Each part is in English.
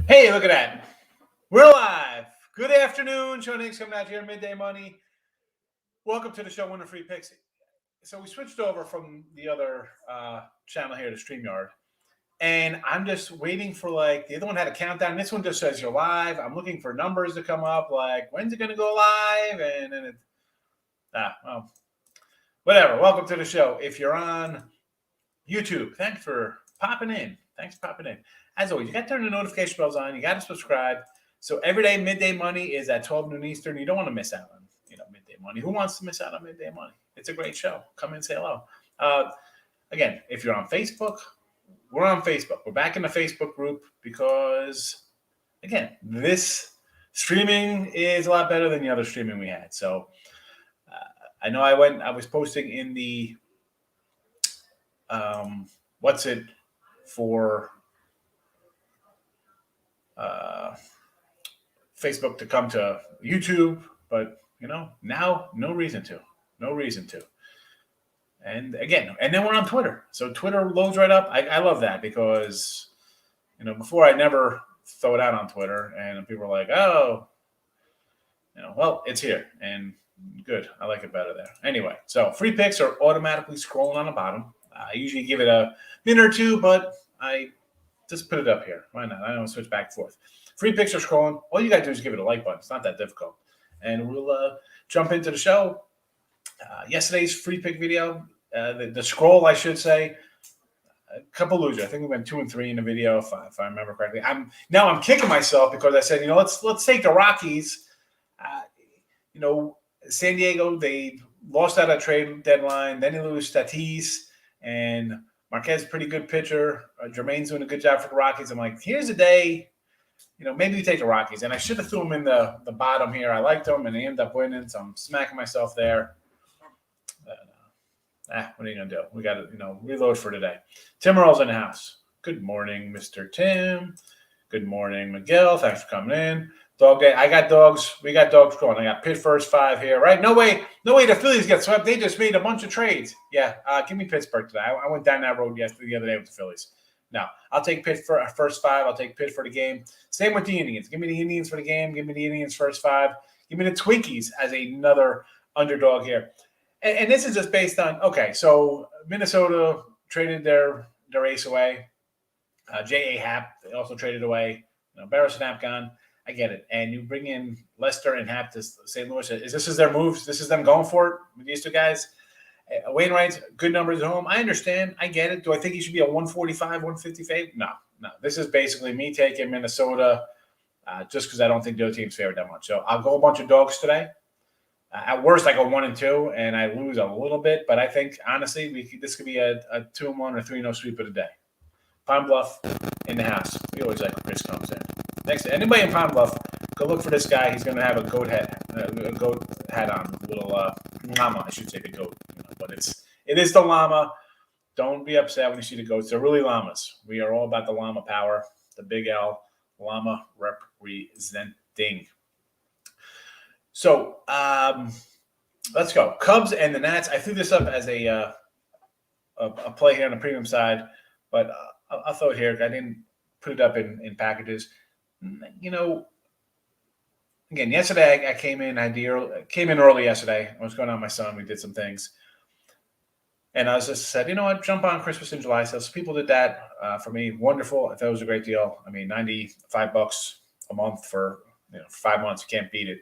Hey, look at that. We're live. Good afternoon. Sean Higgs coming out here, Midday Money. Welcome to the show, Winner Free Picks. So we switched over from the other channel here to StreamYard. And I'm just waiting for the other one had a countdown. This one just says you're live. I'm looking for numbers to come up, like when's it going to go live? And then whatever. Welcome to the show. If you're on YouTube, thanks for popping in. As always, you got to turn the notification bells on. You got to subscribe. So every day, Midday Money is at 12 noon Eastern. You don't want to miss out on Midday Money. Who wants to miss out on Midday Money? It's a great show. Come in and say hello. Again, if you're on Facebook, we're on Facebook. We're back in the Facebook group because, again, this streaming is a lot better than the other streaming we had. So I know I was posting in the what's it for Facebook to come to YouTube, but now no reason to. And again, and then we're on Twitter. So Twitter loads right up. I love that because before I never throw it out on Twitter, and people are like, oh, well, it's here and good. I like it better there. Anyway, so free picks are automatically scrolling on the bottom. I usually give it a minute or two, but I just put it up here. Why not? I don't switch back and forth. Free picks are scrolling. All you got to do is give it a like button. It's not that difficult. And we'll jump into the show. Yesterday's free pick video, the scroll, I should say, a couple losers. I think we went 2 and 3 in the video, if I remember correctly. I'm kicking myself because I said, let's take the Rockies. San Diego, they lost out at trade deadline. Then they lose Tatis and Marquez, pretty good pitcher. Jermaine's doing a good job for the Rockies. I'm like, here's a day, maybe we take the Rockies. And I should have threw them in the bottom here. I liked them, and they ended up winning, so I'm smacking myself there. What are you going to do? We got to, reload for today. Tim Earl's in the house. Good morning, Mr. Tim. Good morning, Miguel. Thanks for coming in. Dog day. I got dogs. We got dogs going. I got Pitt first 5 here, right? No way the Phillies get swept. They just made a bunch of trades. Yeah, give me Pittsburgh today. I went down that road the other day with the Phillies. No, I'll take Pitt for first 5. I'll take Pitt for the game. Same with the Indians. Give me the Indians for the game. Give me the Indians first 5. Give me the Twinkies as another underdog here. And this is just based on, okay, so Minnesota traded their ace away. J.A. Happ, they also traded away. Barris and Happ gone. I get it. And you bring in Lester and Happ to St. Louis. This is their moves? This is them going for it with these two guys? Wainwright's good numbers at home. I understand. I get it. Do I think he should be a 145, 150 fave? No. This is basically me taking Minnesota just because I don't think the other team's favored that much. So I'll go a bunch of dogs today. At worst, I go 1 and 2, and I lose a little bit. But I think, honestly, this could be a 2-1 or 3-0 sweep of the day. Pine Bluff in the house. We always like when Chris comes in. Next, anybody in Pine Bluff, go look for this guy. He's going to have a goat hat on with a little llama. I should say the goat, but it is the llama. Don't be upset when you see the goats. They're really llamas. We are all about the llama power. The big L, llama representing. So let's go. Cubs and the Nats. I threw this up as a play here on the premium side, but I'll throw it here. I didn't put it up in packages. Again, yesterday I came in early yesterday. I was going out with my son. We did some things. And I was just said, jump on Christmas in July sales. So people did that for me. Wonderful. I thought it was a great deal. I mean, $95 a month for 5 months. You can't beat it.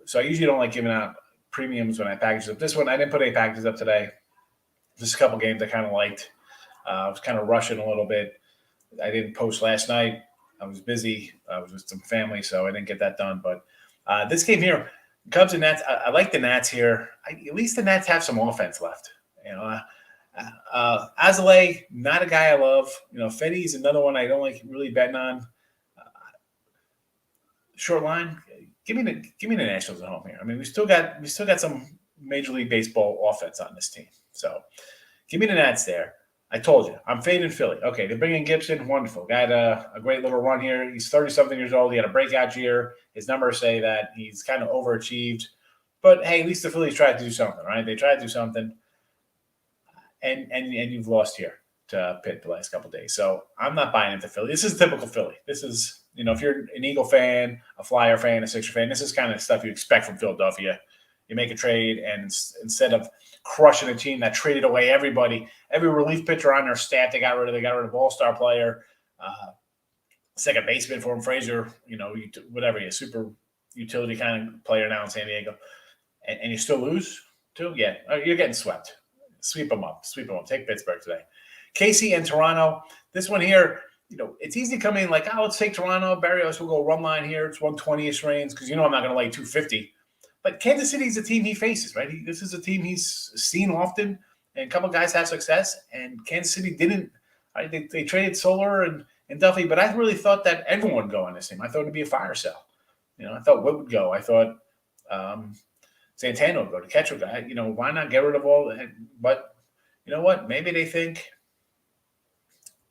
So I usually don't like giving out premiums when I package up. This one, I didn't put any packages up today. Just a couple games I kind of liked. I was kind of rushing a little bit. I didn't post last night. I was busy. I was with some family, so I didn't get that done. But this game here, Cubs and Nats, I like the Nats here. At least the Nats have some offense left. Azalea, not a guy I love. Fetty's another one I don't like really betting on. Short line, give me the Nationals at home here. I mean, we still got some Major League Baseball offense on this team. So give me the Nats there. I told you, I'm fading Philly. Okay, they bring in Gibson. Wonderful. Guy had a great little run here. He's 30-something years old. He had a breakout year. His numbers say that he's kind of overachieved. But, hey, at least the Phillies tried to do something, right? They tried to do something, and you've lost here. to Pitt the last couple of days. So I'm not buying into Philly. This is typical Philly. This is, if you're an Eagle fan, a Flyer fan, a Sixer fan, this is kind of stuff you expect from Philadelphia. You make a trade, and instead of crushing a team that traded away everybody, every relief pitcher on their staff, they got rid of all-star player, second baseman for him, Frazier, whatever, a super utility kind of player now in San Diego, and you still lose too? Yeah, you're getting swept. Sweep them up. Take Pittsburgh today. KC and Toronto. This one here, it's easy to come in like, let's take Toronto. Barrios will go run line here. It's 120-ish range because I'm not going to lay 250. But Kansas City is a team he faces, right? This is a team he's seen often, and a couple guys have success. And Kansas City didn't. They traded Soler and Duffy, but I really thought that everyone would go on this team. I thought it would be a fire sale. I thought Wood would go. I thought Santana would go. The catcher guy. Why not get rid of all? But you know what? Maybe they think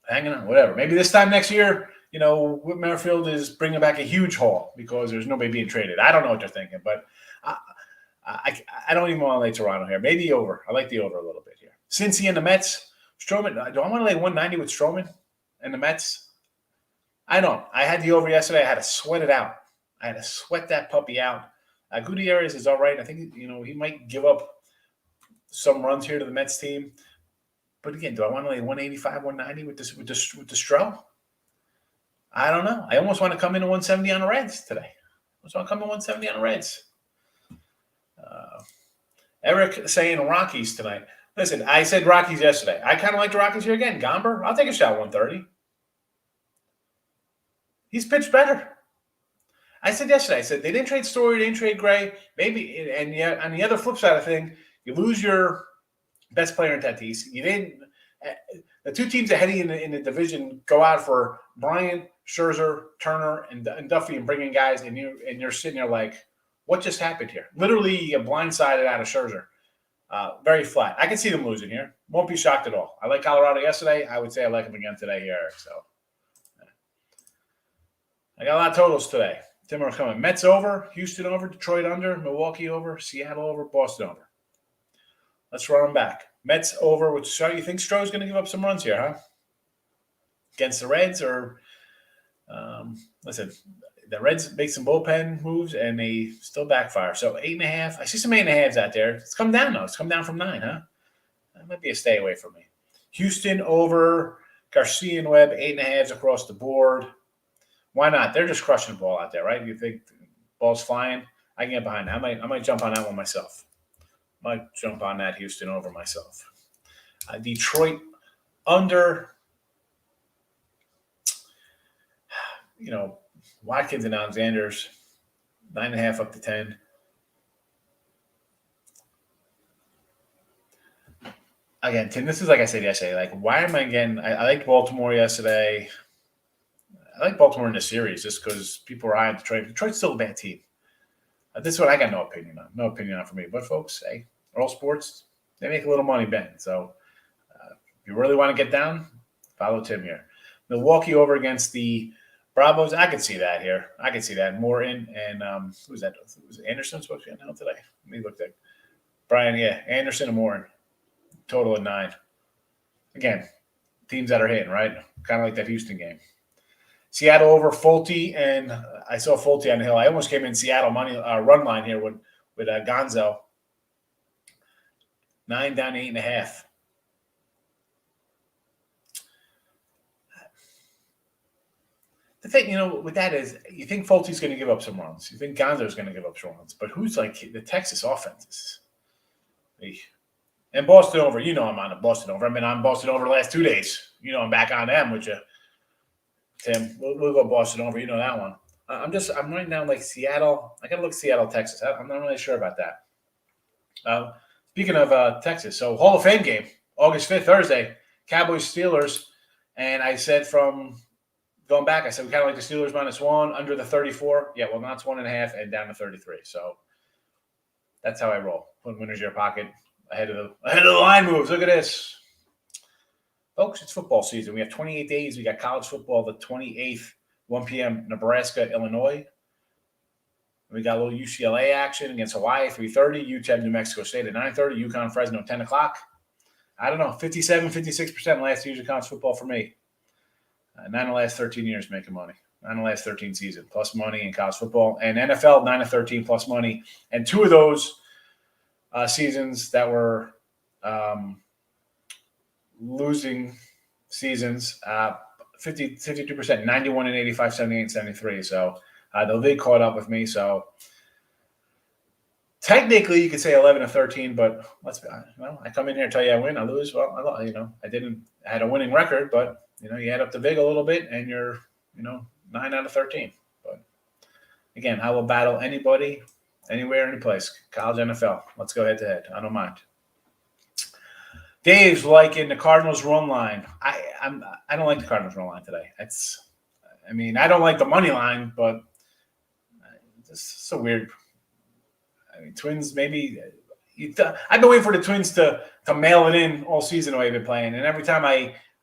hanging on, whatever. Maybe this time next year, Whit Merrifield is bringing back a huge haul because there's nobody being traded. I don't know what they're thinking, but I don't even want to lay Toronto here. Maybe over. I like the over a little bit here. Cincy and the Mets. Stroman. Do I want to lay 190 with Stroman and the Mets? I don't. I had the over yesterday. I had to sweat it out. I had to sweat that puppy out. Gutierrez is all right. I think, he might give up some runs here to the Mets team. But again, do I want to lay 185, 190 with the Stroh? I don't know. I almost want to come in at 170 on the Reds today. I almost want to come in 170 on the Reds. Eric saying Rockies tonight. Listen, I said Rockies yesterday. I kind of like the Rockies here again. Gomber, I'll take a shot at 130. He's pitched better. I said yesterday, they didn't trade Story, they didn't trade Gray. Maybe, and yet on the other flip side of things, you lose your best player in Tatis. You didn't. The two teams ahead of you in the division go out for Bryant, Scherzer, Turner, and Duffy, and bringing guys, and you're sitting there like, what just happened here? Literally, you get blindsided out of Scherzer. Very flat. I can see them losing here. Won't be shocked at all. I like Colorado yesterday. I would say I like them again today here, Eric. So I got a lot of totals today. Tim are coming. Mets over, Houston over, Detroit under, Milwaukee over, Seattle over, Boston over. Let's run them back. Mets over. You think Stroh's going to give up some runs here, huh? Against the Reds, or listen, the Reds make some bullpen moves and they still backfire. So 8.5. I see some 8.5s out there. It's come down though. It's come down from 9, huh? That might be a stay away from me. Houston over, Garcia and Webb, 8.5s across the board. Why not? They're just crushing the ball out there, right? You think the ball's flying? I can get behind that. I might jump on that one myself. Might jump on that Houston over myself. Detroit under, Watkins and Alexander's 9.5 up to 10. Again, Tim, this is like I said yesterday. Like, why am I again? I liked Baltimore yesterday. I like Baltimore in the series just because people are eyeing Detroit. Detroit's still a bad team. This one I got no opinion on. No opinion on for me. But folks, hey, all sports, they make a little money betting. So if you really want to get down, follow Tim here. Milwaukee over against the Bravos. I could see that here. I could see that. Morton and who's that? Was Anderson supposed to be on now today? Let me look at Brian. Yeah, Anderson and Morton. Total of 9. Again, teams that are hitting, right? Kind of like that Houston game. Seattle over Fulte, and I saw Fulte on the hill. I almost came in Seattle money run line here with Gonzo. 9 down to 8.5. The thing, with that is, you think Fulte's going to give up some runs. You think Gonzo's going to give up some runs. But who's like the Texas offenses? And Boston over. I'm on the Boston over. I've been on Boston over the last 2 days. I'm back on them with you. Tim, we'll go Boston over. You know that one. I'm writing down like Seattle. I got to look Seattle, Texas. I'm not really sure about that. Speaking of Texas, so Hall of Fame game, August 5th, Thursday, Cowboys, Steelers. And I said from going back, I said we kind of like the Steelers -1, under the 34. Yeah, well, now it's 1.5 and down to 33. So that's how I roll. Put winners in your pocket ahead of the line moves. Look at this. Folks, it's football season. We have 28 days. We got college football the 28th, 1 p.m., Nebraska, Illinois. We got a little UCLA action against Hawaii, 3:30, UTEP, New Mexico State at 9:30, UConn, Fresno, 10 o'clock. I don't know, 57, 56% last year's of college football for me. 9 of the last 13 years making money. 9 of the last 13 seasons plus money in college football. And NFL, 9 of 13 plus money. And 2 of those seasons that were losing seasons, 52%, 91 and 85, 78 and 73. So the league caught up with me. So technically, you could say 11 to 13, but I come in here and tell you I win, I lose. Well, I had a winning record, but you add up the vig a little bit, and you're 9 out of 13. But again, I will battle anybody, anywhere, any place. College, NFL. Let's go head to head. I don't mind. Dave's liking the Cardinals run line. I don't like the Cardinals run line today. I don't like the money line, but it's so weird. Twins maybe. I've been waiting for the Twins to mail it in all season the way they've been playing, and every time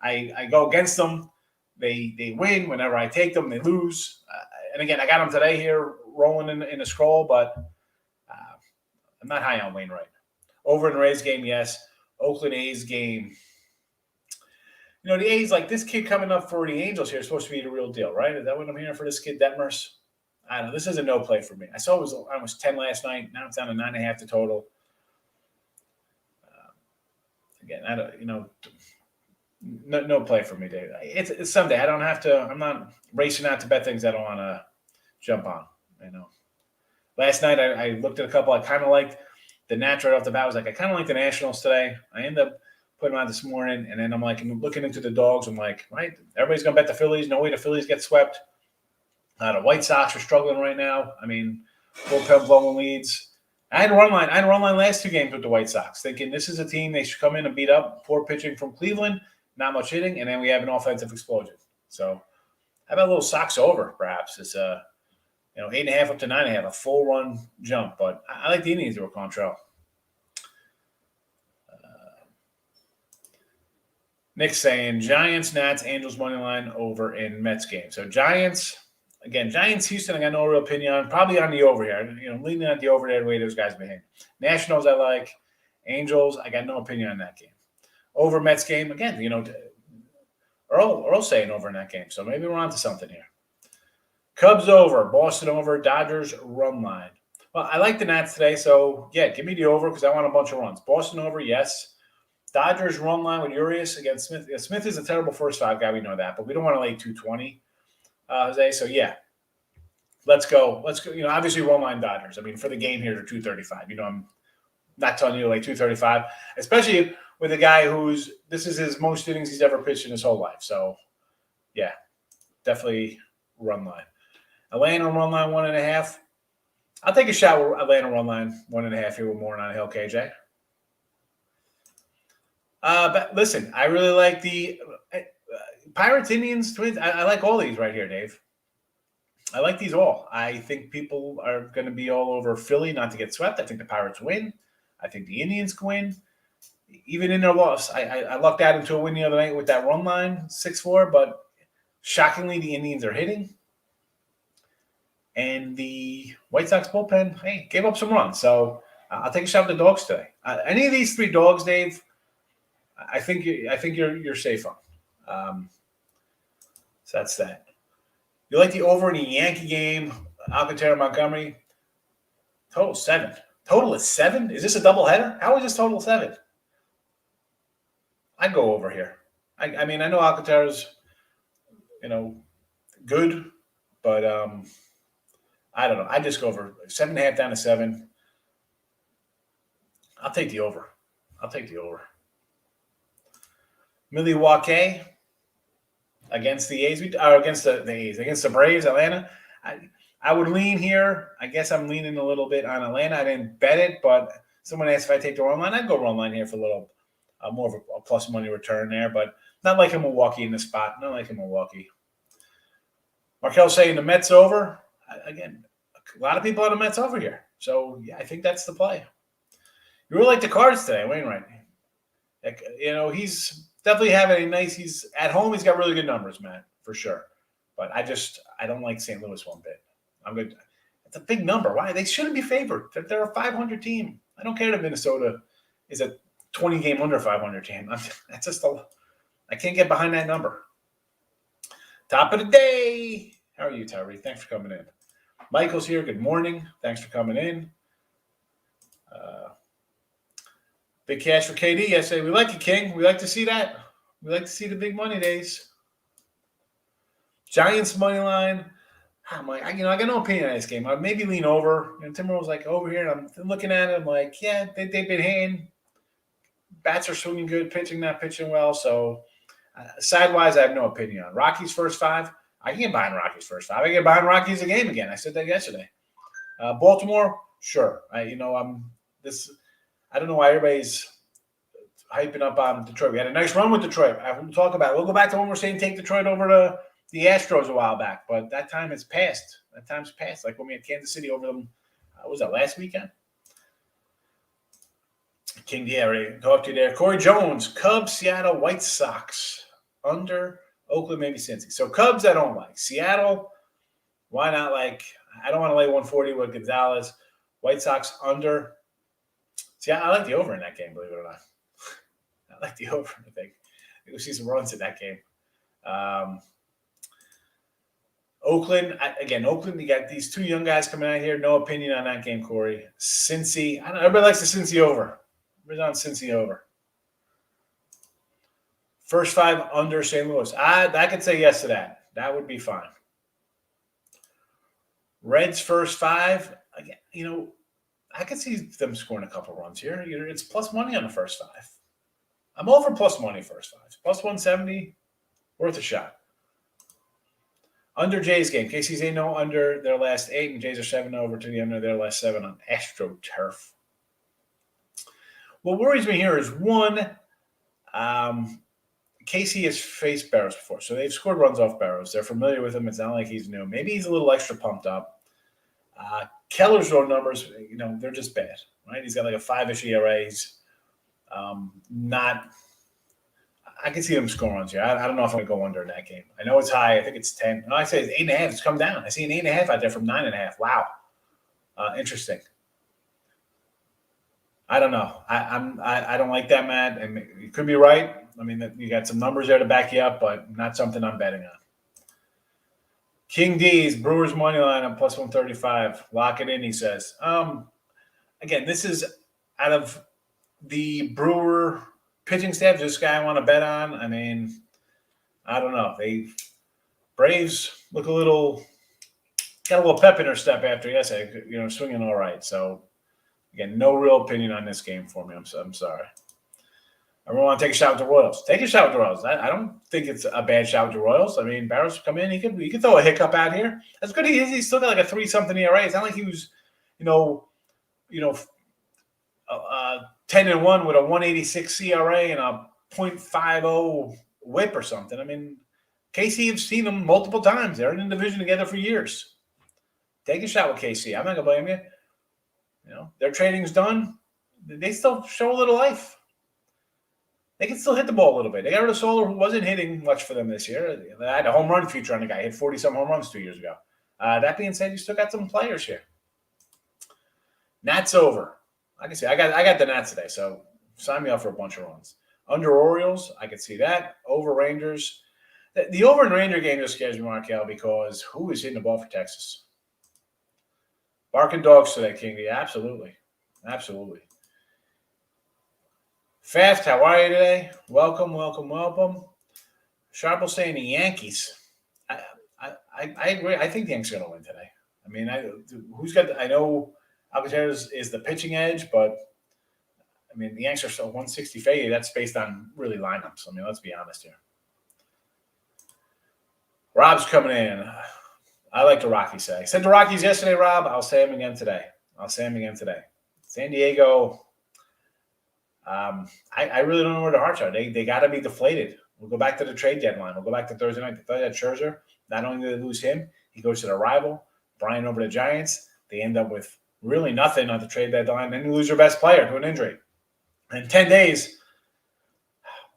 I go against them, they win. Whenever I take them, they lose. And again, I got them today here rolling in the scroll, but I'm not high on Wainwright. Over in the Rays game, yes. Oakland A's game. The A's, like this kid coming up for the Angels here is supposed to be the real deal, right? Is that what I'm hearing for this kid, Detmers? I don't know. This is a no play for me. I saw it was almost 10 last night. Now it's down to 9.5 to total. Again, I don't, no play for me, Dave. It's Sunday. I don't have to. I'm not racing out to bet things I don't want to jump on. Last night I looked at a couple. I kind of liked the Nats right off the bat. I was like, I kind of like the Nationals today. I ended up putting them on this morning, and then I'm looking into the dogs. I'm like, right, everybody's gonna bet the Phillies. No way the Phillies get swept. The White Sox are struggling right now. Bullpen blowing leads. I had a run line last 2 games with the White Sox, thinking this is a team they should come in and beat up. Poor pitching from Cleveland, not much hitting, and then we have an offensive explosion. So how about a little Sox over, perhaps? It's 8.5 up to 9.5, a full run jump. But I like the Indians over Quantrill. Nick's saying Giants, Nats, Angels money line over in Mets game. So Giants, Houston, I got no real opinion on. Probably on the over here. Leaning on the over there the way those guys behave. Nationals, I like. Angels, I got no opinion on that game. Over Mets game, again, Earl saying over in that game. So maybe we're on to something here. Cubs over, Boston over, Dodgers run line. Well, I like the Nats today, so yeah, give me the over because I want a bunch of runs. Boston over, yes. Dodgers run line with Urias against Smith. Yeah, Smith is a terrible first 5 guy, we know that, but we don't want to lay 220, Jose. So yeah, let's go. Obviously run line Dodgers. For the game here, they're 235. I'm not telling you to lay 235, especially with a guy this is his most innings he's ever pitched in his whole life. So yeah, definitely run line. Atlanta run line 1.5. I'll take a shot with Atlanta run line 1.5 here with Moore on Hill, KJ. But listen, I really like the Pirates, Indians, Twins. I like all these right here, Dave. I like these all. I think people are going to be all over Philly not to get swept. I think the Pirates win. I think the Indians can win. Even in their loss, I lucked out into a win the other night with that run line, 6-4, but shockingly, the Indians are hitting. And the White Sox bullpen, gave up some runs. So I'll take a shot with the dogs today. Any of these 3 dogs, Dave, I think you're safe on. So that's that. You like the over in the Yankee game, Alcantara, Montgomery? Total 7. Total is 7? Is this a doubleheader? How is this total 7? I'd go over here. I know Alcantara's, good, but I don't know. I just go over 7.5 down to 7. I'll take the over. Milwaukee against the A's, or against the A's, against the Braves, Atlanta. I would lean here. I guess I'm leaning a little bit on Atlanta. I didn't bet it, but someone asked if I take the run line. I'd go run line here for a little more of a plus money return there, but not like in Milwaukee in the spot. Not like in Milwaukee. Markel saying the Mets over. Again, a lot of people on the Mets over here. So, yeah, I think that's the play. You really like the Cards today, Wainwright. He's definitely having a nice – he's at home. He's got really good numbers, Matt, for sure. But I don't like St. Louis one bit. I'm good. It's a big number. Why? They shouldn't be favored. They're a 500 team. I don't care that Minnesota is a 20 game under 500 team. That's just I can't get behind that number. Top of the day. How are you, Tyree? Thanks for coming in. Michael's here. Good morning. Thanks for coming in. Big cash for KD yesterday. We like it, King. We like to see that. We like to see the big money days. Giants money line. I'm like, I got no opinion on this game. I'd maybe lean over. And Timberwolves like over here, and I'm looking at it. I'm like, yeah, they've been hitting. Bats are swinging good, pitching not pitching well. So sidewise, I have no opinion on Rockies first 5. I can get behind Rockies first 5. I can get behind Rockies a game again. I said that yesterday. Baltimore, sure. I don't know why everybody's hyping up on Detroit. We had a nice run with Detroit. We'll talk about it. We'll go back to when we're saying take Detroit over to the Astros a while back, but that time has passed. That time's passed. Like when we had Kansas City over them, was that last weekend? King Diary, talk to you there. Corey Jones, Cubs, Seattle, White Sox, under Oakland, maybe Cincy. So Cubs, I don't like. Seattle, why not? Like I don't want to lay 140 with Gonzalez. White Sox under. See, I like the over in that game, believe it or not. I like the over. I think we'll see some runs in that game. Oakland, Oakland, you got these 2 young guys coming out here. No opinion on that game, Corey. Cincy, I don't know. Everybody likes the Cincy over. Everybody's on Cincy over. First 5 under St. Louis. I could say yes to that. That would be fine. Reds first 5. Again, I could see them scoring a couple runs here. It's plus money on the first 5. I'm all for plus money first 5. Plus 170, worth a shot. Under Jays game. KC's 8-0 under their last 8, and Jays are 7-0 over to the under their last 7 on AstroTurf. What worries me here is, one, KC has faced Barrows before, so they've scored runs off Barrows. They're familiar with him. It's not like he's new. Maybe he's a little extra pumped up. Keller's road numbers, they're just bad, right? He's got like a 5-ish ERA. He's not – I can see him scoring runs here. I don't know if I'm going to go under in that game. I know it's high. I think it's 10. No, I say it's 8.5. It's come down. I see an 8.5 out there from 9.5. Wow. Interesting. I don't know. I don't like that, Matt. And you could be right. I mean, you got some numbers there to back you up, but not something I'm betting on. King D's Brewers money line on plus 135. Lock it in, he says. Again, this is out of the Brewer pitching staff. This guy I want to bet on. I mean, I don't know. Braves look got a little pep in their step after yesterday. Swinging all right. So again, no real opinion on this game for me. I'm sorry. Everyone want to take a shot with the Royals. Take a shot with the Royals. I don't think it's a bad shot with the Royals. I memean, Barrows come in. He could throw a hiccup out here. That's good. He's still got like a 3-something ERA. It's not like he was, 10-1 with a 186 ERA and a .50 WHIP or something. I mean, KC have seen them multiple times. They're in the division together for years. Take a shot with KC. I'm not gonna blame you. Their trading's done. They still show a little life. They can still hit the ball a little bit. They got rid of Soler, who wasn't hitting much for them this year. They had a home run feature on the guy. He hit 40-some home runs 2 years ago. That being said, you still got some players here. Nats over. Like I said, I got the Nats today, so sign me up for a bunch of runs. Under Orioles, I could see that. Over Rangers. The over and Ranger game just scares me, Markel, because who is hitting the ball for Texas? Barking dogs today, Kingy. Absolutely. Absolutely. Fast, how are you today? Welcome. Sharple saying the Yankees. I agree. I think the Yankees are going to win today. I mean, I know Alcantara is the pitching edge, but I mean, the Yankees are still 160 fade. That's based on really lineups. I mean, let's be honest here. Rob's coming in. I like the Rockies say. I said the Rockies yesterday, Rob. I'll say them again today. San Diego. I really don't know where their hearts are. They got to be deflated. We'll go back to the trade deadline. We'll go back to Thursday night. They had Scherzer. Not only did they lose him, he goes to their rival, Bryant over the Giants. They end up with really nothing at the trade deadline. Then you lose your best player to an injury. In 10 days,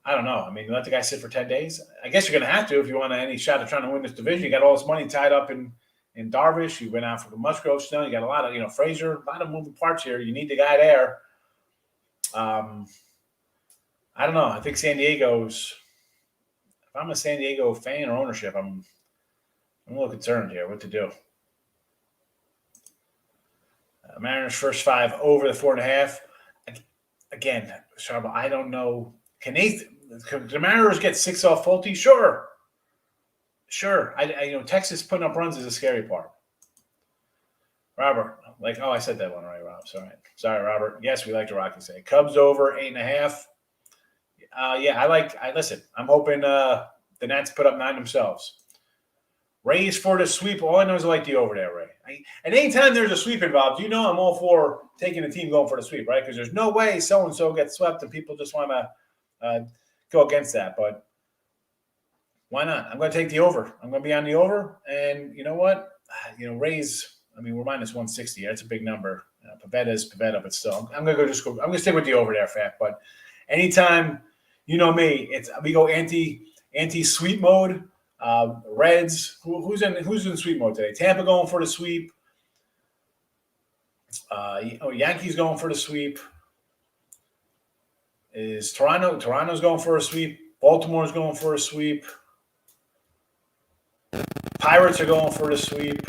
I don't know. I mean, you let the guy sit for 10 days. I guess you're going to have to if you want any shot at trying to win this division. You got all this money tied up in Darvish. You went out for the Musgrove Snow. You got a lot of, Frazier, a lot of moving parts here. You need the guy there. I don't know. I think San Diego's. If I'm a San Diego fan or ownership, I'm a little concerned here. What to do? Mariners first five over the 4.5. Again, Sharp, I don't know. Can the Mariners get six off Fulte? Sure, sure. Texas putting up runs is a scary part. Robert, I said that one right, Rob. Sorry, Robert. Yes, we like the Rockies say Cubs over 8.5. Yeah, I listen. I'm hoping the Nats put up 9 themselves. Rays for the sweep. All I know is I like the over there, Ray. And anytime there's a sweep involved, I'm all for taking a team going for the sweep, right? Because there's no way so and so gets swept, and people just want to go against that. But why not? I'm going to take the over. I'm going to be on the over, and you know what? Rays. I mean, we're minus 160. That's a big number. Pavetta is Pavetta, but still, I'm going to I'm going to stick with the over there, Fat. But anytime, you know me, we go anti sweep mode. Reds. Who's in sweep mode today? Tampa going for the sweep. Yankees going for the sweep. Is Toronto? Toronto's going for a sweep. Baltimore's going for a sweep. Pirates are going for the sweep.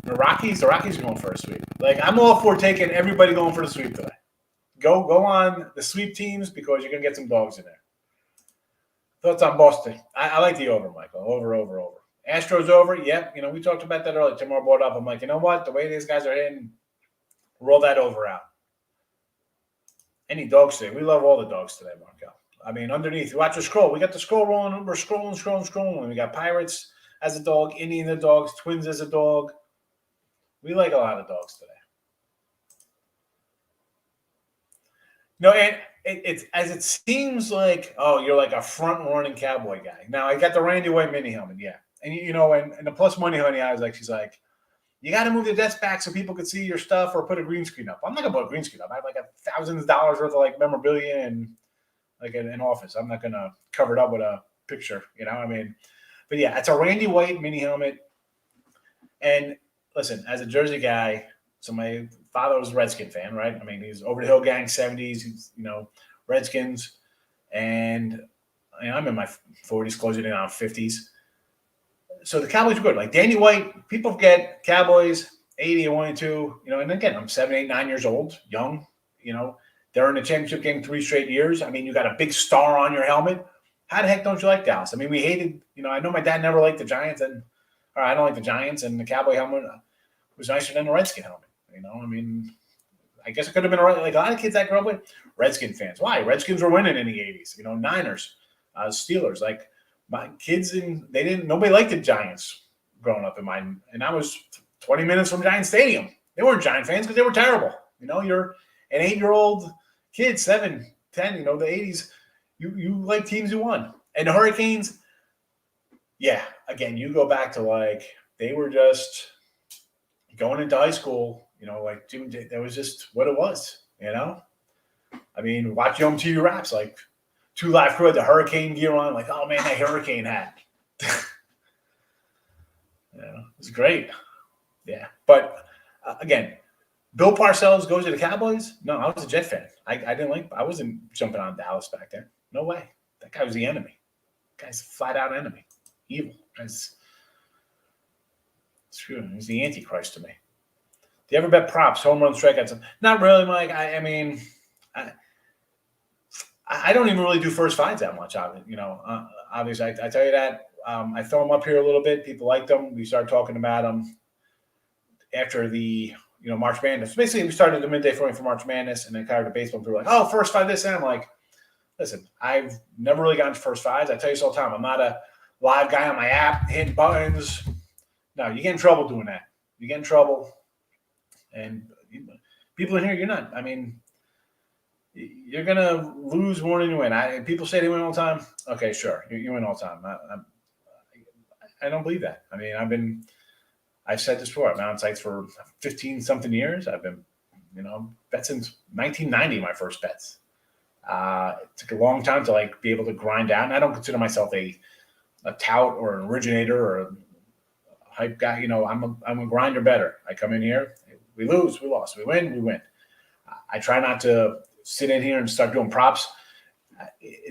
The Rockies are going for a sweep. I'm all for taking everybody going for the sweep today. Go on the sweep teams because you're gonna get some dogs in there. Thoughts on Boston? I like the over, Michael. Over. Astros over. Yep. We talked about that earlier. Tomorrow brought up. I'm like, you know what? The way these guys are hitting, roll that over out. Any dogs today? We love all the dogs today, Markel. I mean, underneath, watch the scroll. We got the scroll rolling. We're scrolling. We got Pirates as a dog, Indian the dogs, Twins as a dog. We like a lot of dogs today. And it's as it seems like, you're like a front-running Cowboy guy. Now, I got the Randy White mini helmet, yeah. And, and the plus money honey, she's like, you got to move the desk back so people can see your stuff or put a green screen up. I'm not going to put a green screen up. I have thousands of dollars worth of memorabilia and an office. I'm not going to cover it up with a picture, But yeah, it's a Randy White mini helmet. And listen, as a Jersey guy, so my father was a Redskin fan, right? I mean, he's over the hill gang 70s, he's, Redskins. And I'm in my 40s, closing in on 50s. So the Cowboys are good. Like Danny White, people forget Cowboys, 80 and 1-2, and again, I'm 7, 8, 9 years old, young, they're in the championship game 3 straight years. I mean, you got a big star on your helmet. How the heck don't you like Dallas? I mean, we hated, I know my dad never liked the Giants, I don't like the Giants, and the Cowboy helmet was nicer than the Redskin helmet. I mean, I guess it could have been a lot of kids I grew up with, Redskin fans. Why? Redskins were winning in the 80s, Niners, Steelers. My kids, nobody liked the Giants growing up in mine. And I was 20 minutes from Giant Stadium. They weren't Giant fans because they were terrible. You're an 8-year-old kid, 7, 10, the 80s. You like teams you won. And the Hurricanes, yeah, again, you go back to they were just going into high school, that was just what it was, I mean, watch Home TV Raps, 2 Live Crew had the Hurricane gear on, oh man, that Hurricane hat. It was great. Yeah. But again, Bill Parcells goes to the Cowboys. No, I was a Jet fan. I wasn't jumping on Dallas back then. No way. That guy was the enemy. That guy's a flat out enemy. Evil. He's the Antichrist to me. Do you ever bet props, home run, strikeouts? Not really, Mike. I mean, I don't even really do first fives that much. Obviously, I tell you that. I throw them up here a little bit. People like them. We started talking about them after the March Madness. Basically, we started the midday throwing for March Madness, and then kind of the baseball. People were like, "Oh, first five this," and I'm like, "Listen, I've never really gotten to first fives. I tell you this all the time. I'm not a live guy on my app hitting buttons. No, you get in trouble doing that. You get in trouble, and people in here, you're not. I mean." You're going to lose more than you win. People say they win all the time. Okay, sure. You win all the time. I don't believe that. I mean, I've said this before. I've been on sites for 15-something years. I've been, bet since 1990, my first bets. It took a long time to be able to grind out. And I don't consider myself a tout or an originator or a hype guy. I'm a grinder better. I come in here. We lose, we lost. We win, we win. I try not to sit in here and start doing props.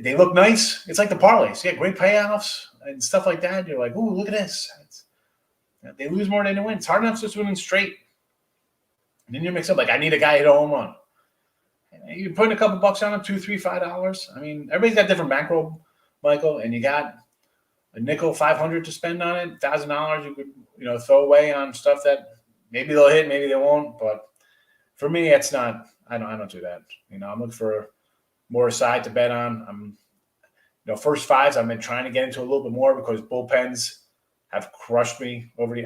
They look nice. It's like the parlays. Yeah, great payoffs and stuff like that. You're like, ooh, look at this. They lose more than they win. It's hard enough just winning straight. And then you mix up like, I need a guy hit a home run. You're putting a couple bucks on them, $2, $3, $5. I mean, everybody's got different bankroll, Michael, and you got a nickel, $500 to spend on it, $1,000 you could, throw away on stuff that maybe they'll hit, maybe they won't. But for me, it's not. I don't do that. I'm looking for more side to bet on. First fives, I've been trying to get into a little bit more because bullpens have crushed me over the.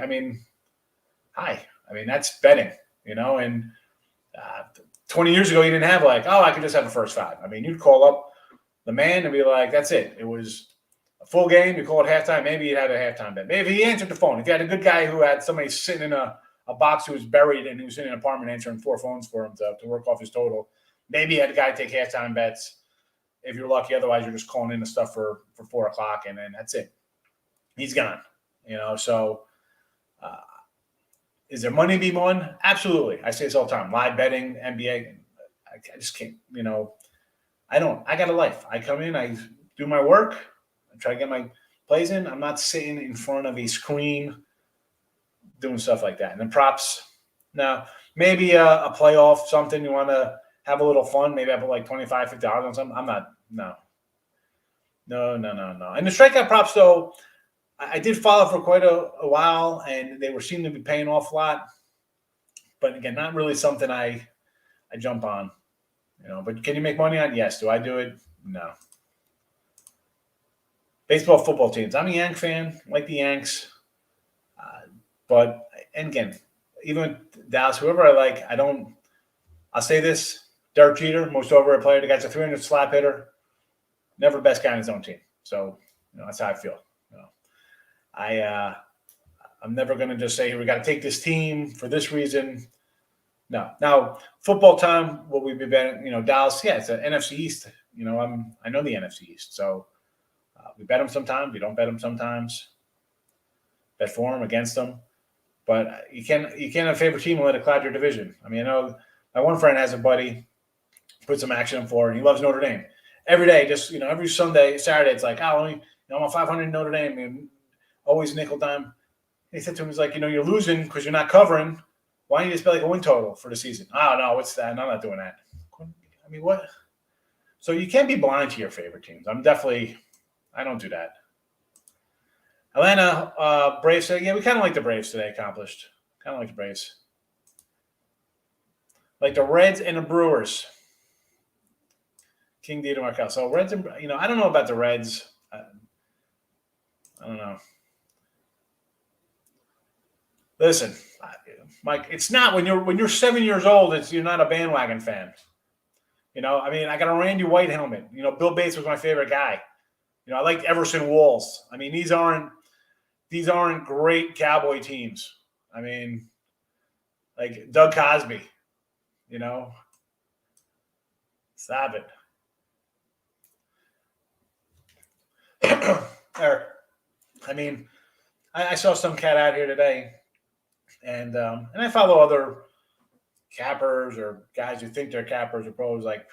That's betting, and 20 years ago, you didn't have I could just have a first five. You'd call up the man and be like, that's it. It was a full game. You call it halftime. Maybe you'd have a halftime bet. Maybe he answered the phone. If you had a good guy who had somebody sitting in a box who was buried and he was in an apartment answering 4 phones for him to work off his total, maybe you had a guy take halftime bets if you're lucky. Otherwise, you're just calling in the stuff for 4 o'clock, and then that's it. He's gone. So is there money to be won? Absolutely. I say this all the time. Live betting, NBA, I just can't, I got a life. I come in, I do my work, I try to get my plays in. I'm not sitting in front of a screen doing stuff like that. And then props. Now, maybe a playoff, something you want to have a little fun. Maybe I put like $25, $50 on something. I'm not, no. And the strikeout props, though, I did follow for quite a while, and they seem to be paying off a lot. But again, not really something I jump on. But can you make money on it? Yes. Do I do it? No. Baseball, football teams. I'm a Yank fan, like the Yanks. And again, even Dallas, whoever I like, I'll say this, Derek Jeter, most overrated player. The guy's a 300 slap hitter. Never best guy on his own team. So, that's how I feel. I'm never going to just say, we got to take this team for this reason. No. Now, football time, will we be betting? Dallas, yeah, it's an NFC East. I know the NFC East. So we bet them sometimes. We don't bet them sometimes. Bet for them, against them. But you can't have a favorite team and let it cloud your division. I know my one friend has a buddy, put some action in for, and he loves Notre Dame. Every day, just, every Sunday, Saturday, it's like, I'm on 500 Notre Dame, and always nickel dime. He said to him, he's like, you're losing because you're not covering. Why don't you just bet like a win total for the season? Oh, no, what's that? No, I'm not doing that. What? So you can't be blind to your favorite teams. I don't do that. Atlanta Braves said, we kind of like the Braves today accomplished. Kind of like the Braves. Like the Reds and the Brewers. King D to Markel. So Reds and, I don't know about the Reds. I don't know. Listen, Mike, it's not when you're 7 years old, you're not a bandwagon fan. I got a Randy White helmet. Bill Bates was my favorite guy. I liked Everson Walls. These aren't great Cowboy teams. Like Doug Cosby. Stop it. Eric, I saw some cat out here today. And I follow other cappers or guys who think they're cappers or pros, like,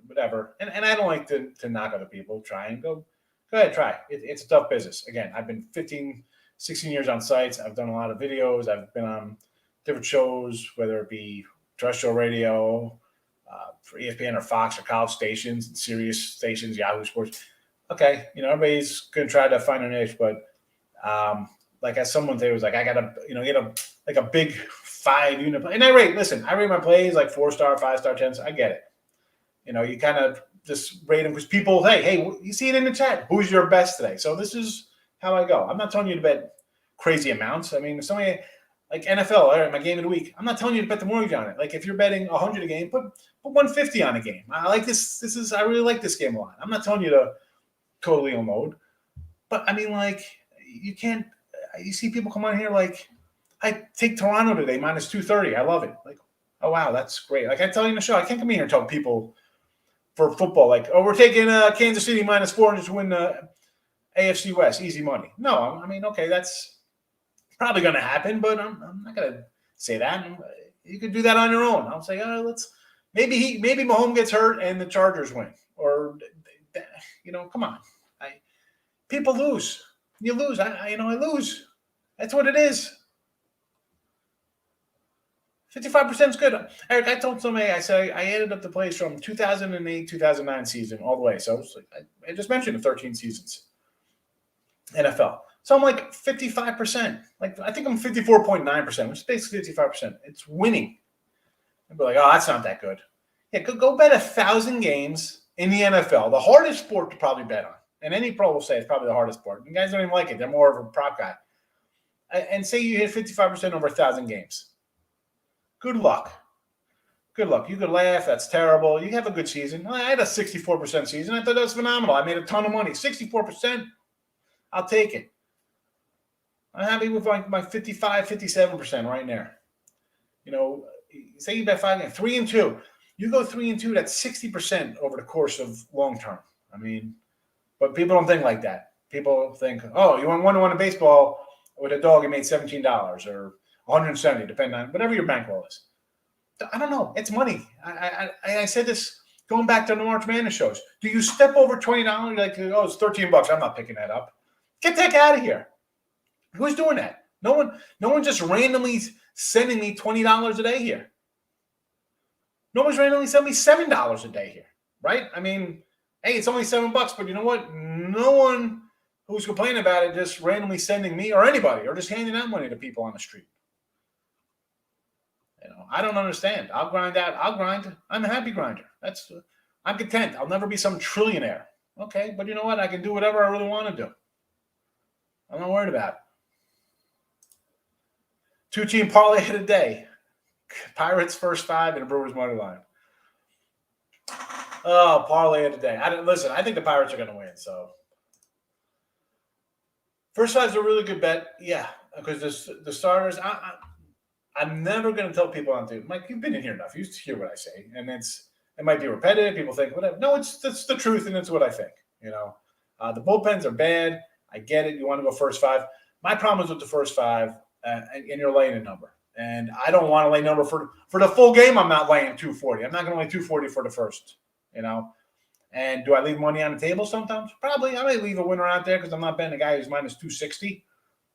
whatever. And I don't like to knock other people. Try and go ahead, try. It's a tough business. Again, I've been 15, 16 years on sites. I've done a lot of videos. I've been on different shows, whether it be terrestrial radio, for ESPN or Fox or college stations and Sirius stations, Yahoo Sports. Okay, everybody's going to try to find a niche, but like as someone today was like, I got to, get a big 5-unit play. And I rate my plays like 4-star, 5-star, 10. I get it. You kind of just rate them because people, hey, you see it in the chat. Who's your best today? So this is how I go. I'm not telling you to bet crazy amounts. If somebody like NFL, all right, my game of the week, I'm not telling you to bet the mortgage on it. Like if you're betting 100 a game, put 150 on a game. I like this. I really like this game a lot. I'm not telling you to totally unload, but you can't. You see people come on here like, I take Toronto today minus 230. I love it. Like, oh wow, that's great. Like I tell you in the show, I can't come in here and tell people for football like, oh, we're taking Kansas City minus 400 to win the AFC West, easy money. No, okay, that's probably going to happen, but I'm not going to say that. You could do that on your own. I'll say, let's maybe Mahomes gets hurt and the Chargers win. Or, come on. People lose. You lose. I lose. That's what it is. 55% is good. Eric, I told somebody, I said I added up the plays from 2008, 2009 season all the way. So I just mentioned the 13 seasons. NFL. So I'm like 55%. Like I think I'm 54.9%, which is basically 55%. It's winning. I'd be like, oh, that's not that good. Yeah, go bet 1,000 games in the NFL, the hardest sport to probably bet on. And any pro will say it's probably the hardest sport. You guys don't even like it. They're more of a prop guy. And say you hit 55% over 1,000 games. Good luck. Good luck. You could laugh. That's terrible. You have a good season. I had a 64% season. I thought that was phenomenal. I made a ton of money. 64%, I'll take it. I'm happy with my 55, 57% right there. Say you bet 5 games, 3-2. You go 3-2, that's 60% over the course of long term. I mean, but people don't think like that. People think, oh, you want 1-1 in baseball with a dog, you made $17 or 170, depending on whatever your bankroll is. I don't know. It's money. I said this going back to the March Madness shows. Do you step over $20? You're like, oh, it's $13. I'm not picking that up. Get the heck out of here. Who's doing that? No one just randomly sending me $20 a day here. No one's randomly sending me $7 a day here, right? I mean, hey, it's only $7, but you know what? No one who's complaining about it just randomly sending me or anybody or just handing out money to people on the street. I don't understand. I'll grind out. I'll grind. I'm a happy grinder. I'm content. I'll never be some trillionaire. Okay, but you know what? I can do whatever I really want to do. I'm not worried about it. 2-team parlay of the day. Pirates first 5 and the Brewers money line. Oh, parlay of the day. I think the Pirates are going to win. So first 5 is a really good bet. Yeah, because the starters. I'm never going to tell people on to. Mike, you've been in here enough. You hear what I say, and it might be repetitive. People think whatever. No, it's the truth, and it's what I think. The bullpens are bad. I get it. You want to go first 5. My problem is with the first 5, and you're laying a number, and I don't want to lay number for the full game. I'm not laying 240. I'm not going to lay 240 for the first. And do I leave money on the table sometimes? Probably. I may leave a winner out there because I'm not betting a guy who's minus 260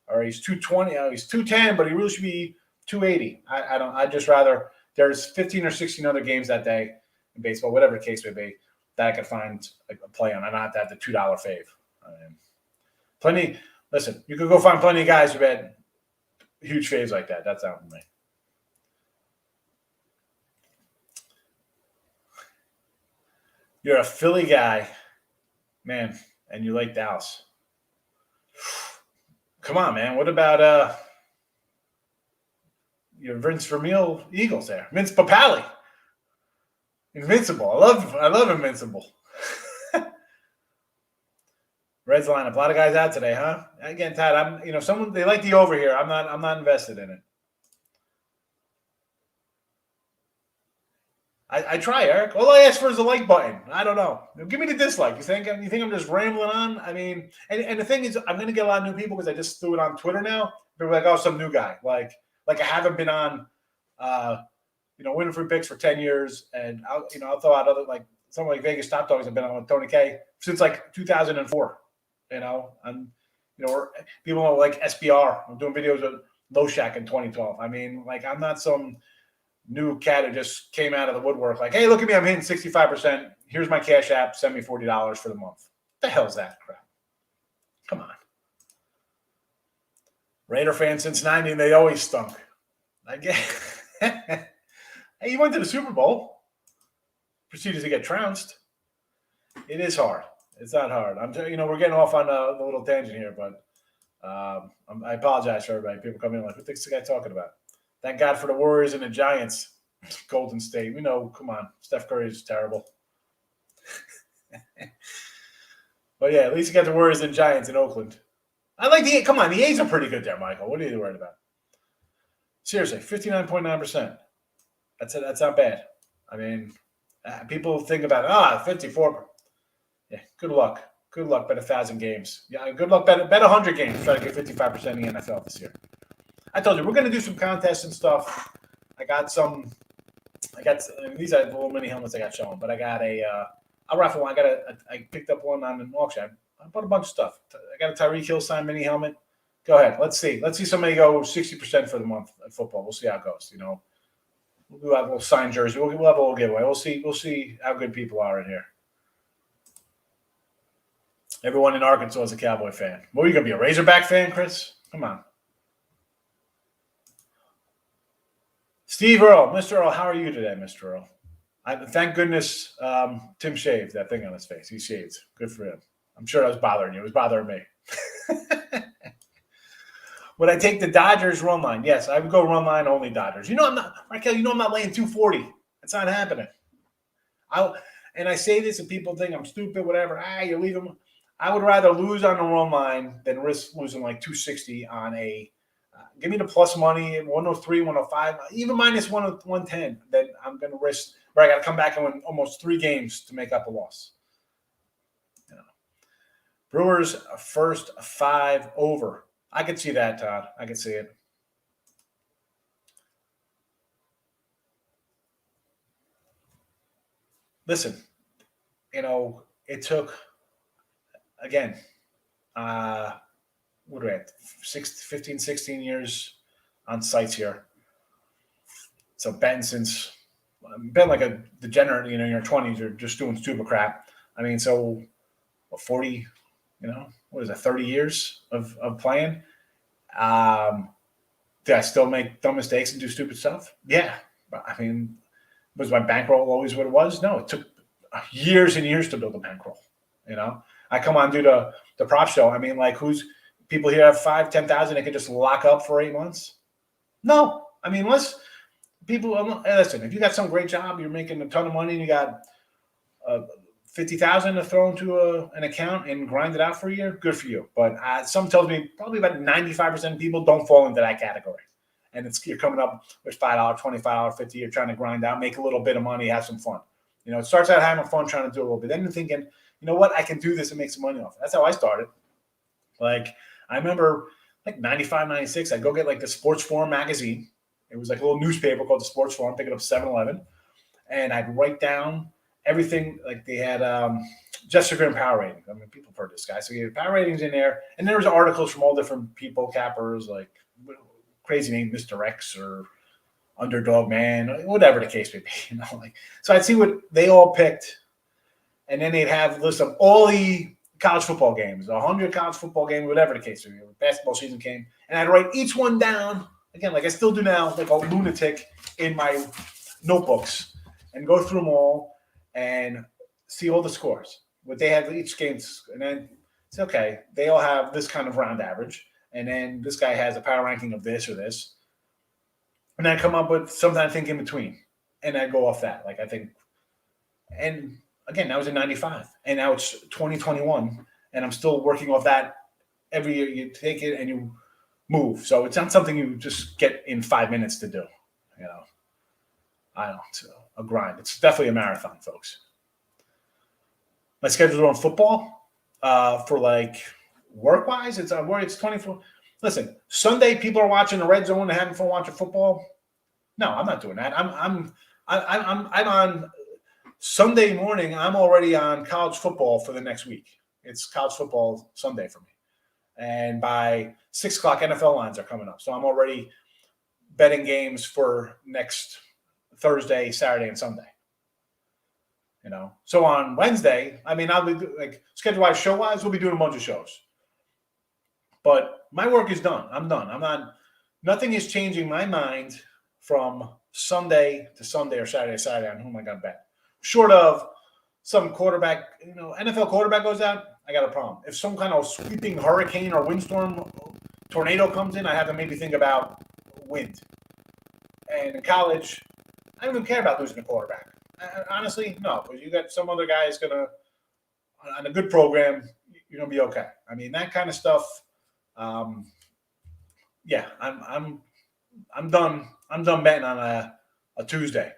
or he's 220. He's 210, but he really should be 280. I just rather there's 15 or 16 other games that day in baseball, whatever the case may be, that I could find a play on. I don't have to have the $2 fave. Plenty. Listen, you could go find plenty of guys who had huge faves like that. That's not for me. You're a Philly guy, man, and you like Dallas. Come on, man. What about your Vince Vermeil Eagles there? Vince Papale. Invincible. I love Invincible. Reds lineup. A lot of guys out today, huh? Again, Todd, someone they like the over here. I'm not invested in it. I try, Eric. All I ask for is a like button. I don't know. Give me the dislike. You think I'm just rambling on? I mean, and the thing is, I'm going to get a lot of new people because I just threw it on Twitter now. People are like, oh, some new guy. Like I haven't been on, winning free picks for 10 years, and I'll throw out other someone like Vegas Top Dogs. I've been on with Tony K since 2004. And people are like SBR. I'm doing videos with Low Shack in 2012. I mean, I'm not some new cat who just came out of the woodwork like, hey, look at me, I'm hitting 65%. Here's my Cash App, send me $40 for the month. What the hell's that crap? Come on. Raider fans since 90, and they always stunk. I guess. Hey, you went to the Super Bowl. Proceeded to get trounced. It is hard. It's not hard. We're getting off on a little tangent here, but I apologize for everybody. People come in like, what's this guy talking about? Thank God for the Warriors and the Giants. Golden State. We know, come on. Steph Curry is terrible. But yeah, at least you got the Warriors and Giants in Oakland. I like the come on, the A's are pretty good there, Michael. What are you worried about? Seriously, 59.9%. That's not bad. I mean, people think about 54. Yeah, good luck. Good luck. Bet 1,000 games. Yeah, good luck. Bet 100 games. Try to get 55% in the NFL this year. I told you we're going to do some contests and stuff. I got some I got these are the little mini helmets I got showing, but I got I'll raffle one. I picked up one on an auction. I bought a bunch of stuff. I got a Tyreek Hill signed mini helmet. Go ahead. Let's see somebody go 60% for the month at football. We'll see how it goes. We'll have a little signed jersey. We'll have a little giveaway. We'll see how good people are in here. Everyone in Arkansas is a Cowboy fan. What are you gonna be, a Razorback fan, Chris? Come on. Steve Earl, Mr. Earl, how are you today, Mr. Earl? Thank goodness Tim shaved that thing on his face. He shaved. Good for him. I'm sure that was bothering you. It was bothering me. Would I take the Dodgers run line? Yes, I would go run line only Dodgers. I'm not, Raquel, I'm not laying 240. That's not happening. And I say this and people think I'm stupid, whatever. You leave them. I would rather lose on the run line than risk losing like 260 on a give me the plus money, 103, 105, even minus 110. Then I'm going to risk where I got to come back and win almost 3 games to make up a loss. Brewers first 5 over. I could see that, Todd. I could see it. Listen, it took, again, what are we at? 15, 16 years on sites here. So been like a degenerate, in your 20s, you're just doing stupid crap. I mean, so 40, what is that, 30 years of playing? Did I still make dumb mistakes and do stupid stuff? Yeah. But, I mean, was my bankroll always what it was? No, it took years and years to build a bankroll. I come on, do the prop show. I mean, like, people here have 5,000, 10,000 they could just lock up for 8 months? No. I mean, listen, if you got some great job, you're making a ton of money, and you got 50,000 to throw into an account and grind it out for a year, good for you. But some tells me probably about 95% of people don't fall into that category. And you're coming up with $5, $25, $50. You're trying to grind out, make a little bit of money, have some fun. It starts out having fun, trying to do a little bit. Then you're thinking, you know what, I can do this and make some money off it. That's how I started. Like, I remember, like, 95, 96, I'd go get, like, the Sports Forum magazine. It was like a little newspaper called the Sports Forum, pick it up 7-Eleven. And I'd write down everything. Like, they had Jessica Green power ratings. I mean, people have heard this guy. So you had power ratings in there. And there was articles from all different people, cappers, like crazy name, Mr. X or Underdog Man, whatever the case may be. So I'd see what they all picked. And then they'd have a list of all the college football games, 100 college football games, whatever the case may be. Basketball season came. And I'd write each one down, again, like I still do now, like a lunatic in my notebooks, and go through them all and see all the scores. What they had each game, and then it's okay. They all have this kind of round average, and then this guy has a power ranking of this or this, and then I come up with something I think in between, and I go off that. Like, I think, and again, that was in 95, and now it's 2021, and I'm still working off that. Every year you take it and you move. So it's not something you just get in 5 minutes to do. I don't know. It's a grind. It's definitely a marathon, folks. My schedule on football for like work-wise, it's 24. Listen, Sunday people are watching the red zone and having fun watching football. No, I'm not doing that. I'm on Sunday morning. I'm already on college football for the next week. It's college football Sunday for me. And by 6 o'clock, NFL lines are coming up. So I'm already betting games for next Thursday, Saturday, and Sunday. So on Wednesday, I mean, I'll be like schedule-wise, show-wise, we'll be doing a bunch of shows. But my work is done. I'm done. Nothing is changing my mind from Sunday to Sunday or Saturday to Saturday on who am I going to bet. Short of some quarterback, NFL quarterback goes out, I got a problem. If some kind of sweeping hurricane or windstorm, tornado comes in, I have to maybe think about wind. And in college, I don't even care about losing a quarterback. Honestly, no, because you got some other guy is going to, on a good program, you're going to be okay. I mean, that kind of stuff, yeah, I'm done. I'm done betting on a Tuesday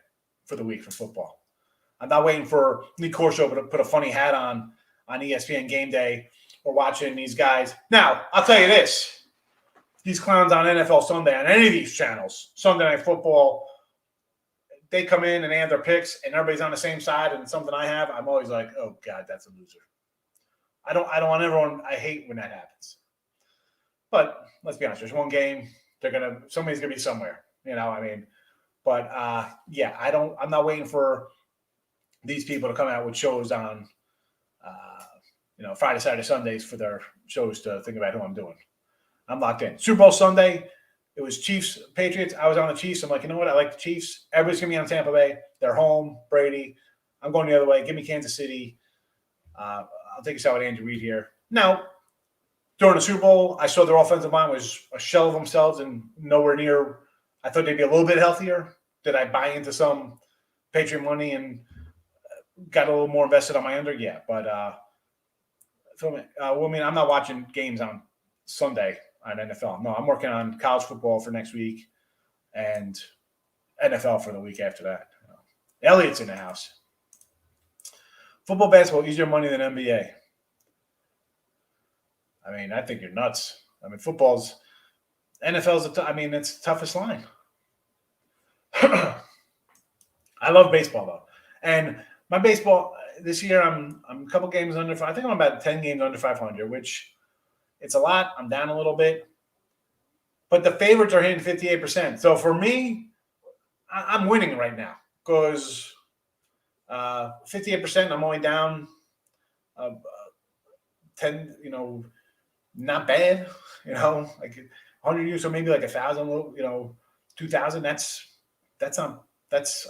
for the week for football. I'm not waiting for Lee Corso to put a funny hat on ESPN Game Day or watching these guys. Now, I'll tell you this. These clowns on NFL Sunday on any of these channels, Sunday Night Football, they come in and they have their picks and everybody's on the same side and something I have, I'm always like, oh God, that's a loser. I don't want everyone. I hate when that happens. But let's be honest, there's one game. Somebody's gonna be somewhere. I mean, but yeah, I'm not waiting for these people to come out with shows on Friday, Saturday, Sundays for their shows to think about who I'm doing. I'm locked in. Super Bowl Sunday, it was Chiefs, Patriots. I was on the Chiefs. I'm like, you know what? I like the Chiefs. Everybody's going to be on Tampa Bay. They're home. Brady. I'm going the other way. Give me Kansas City. I'll take a shot with Andrew Reid here. Now, during the Super Bowl, I saw their offensive line was a shell of themselves and nowhere near. I thought they'd be a little bit healthier. Did I buy into some Patriot money and got a little more invested on my under? Yeah, but I'm not watching games on Sunday on NFL. No, I'm working on college football for next week and NFL for the week after that. Elliot's in the house. Football, basketball, easier money than NBA. I mean, I think you're nuts. I mean, NFL's it's the toughest line. I love baseball though, and my baseball this year I'm a couple games under. I think I'm about 10 games under 500, which it's a lot. I'm down a little bit, but the favorites are hitting 58%. So for me, I'm winning right now because 58%. I'm only down 10. Not bad. Like 100 years, so maybe like 1,000. 2,000.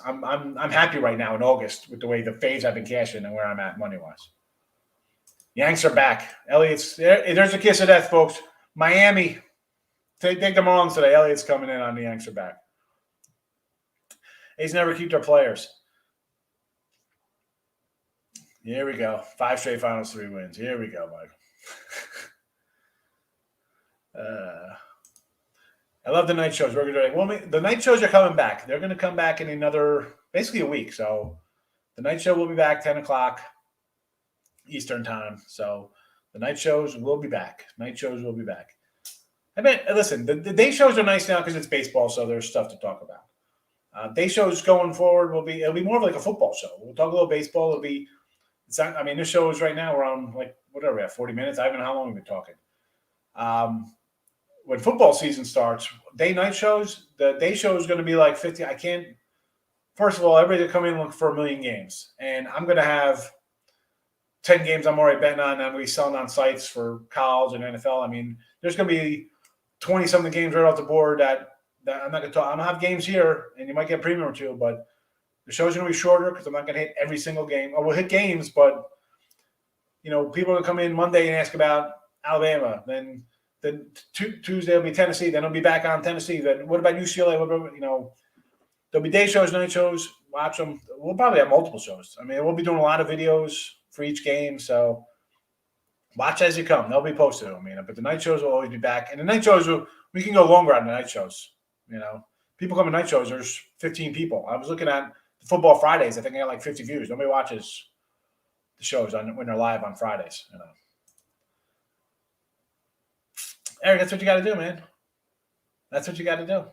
I'm happy right now in August with the way the faves have been cashing and where I'm at money wise. Yanks are back. Elliot's there's a kiss of death, folks. Miami, take the Marlins today. Elliot's coming in on the Yanks are back. A's never keep their players. Here we go. 5 straight finals, 3 wins. Here we go, Michael. I love the night shows. The night shows are coming back. They're going to come back in basically a week. So the night show will be back 10 o'clock Eastern time. So the night shows will be back. I mean, listen, the day shows are nice now because it's baseball, so there's stuff to talk about. Day shows going forward it'll be more of like a football show. We'll talk a little baseball. This show is right now we're on like whatever we have 40 minutes. I don't know how long we've been talking. When football season starts, night shows, the day show is going to be like 50. I can't. First of all, everybody to come in and look for 1 million games, and I'm going to have 10 games I'm already betting on. I'm going to be selling on sites for college and NFL. I mean, there's going to be 20 something games right off the board that I'm not going to talk. I'm going to have games here, and you might get a premium or two, but the show's going to be shorter because I'm not going to hit every single game. We'll hit games, but people are going to come in Monday and ask about Alabama. Then Tuesday will be Tennessee. Then it'll be back on Tennessee. Then what about UCLA? There'll be day shows, night shows. Watch them. We'll probably have multiple shows. I mean, we'll be doing a lot of videos for each game. So watch as you come. They'll be posted. But the night shows will always be back. And the night shows, we can go longer on the night shows. People come to night shows. There's 15 people. I was looking at Football Fridays. I think I got like 50 views. Nobody watches the shows when they're live on Fridays. Eric, that's what you got to do, man. That's what you got to do.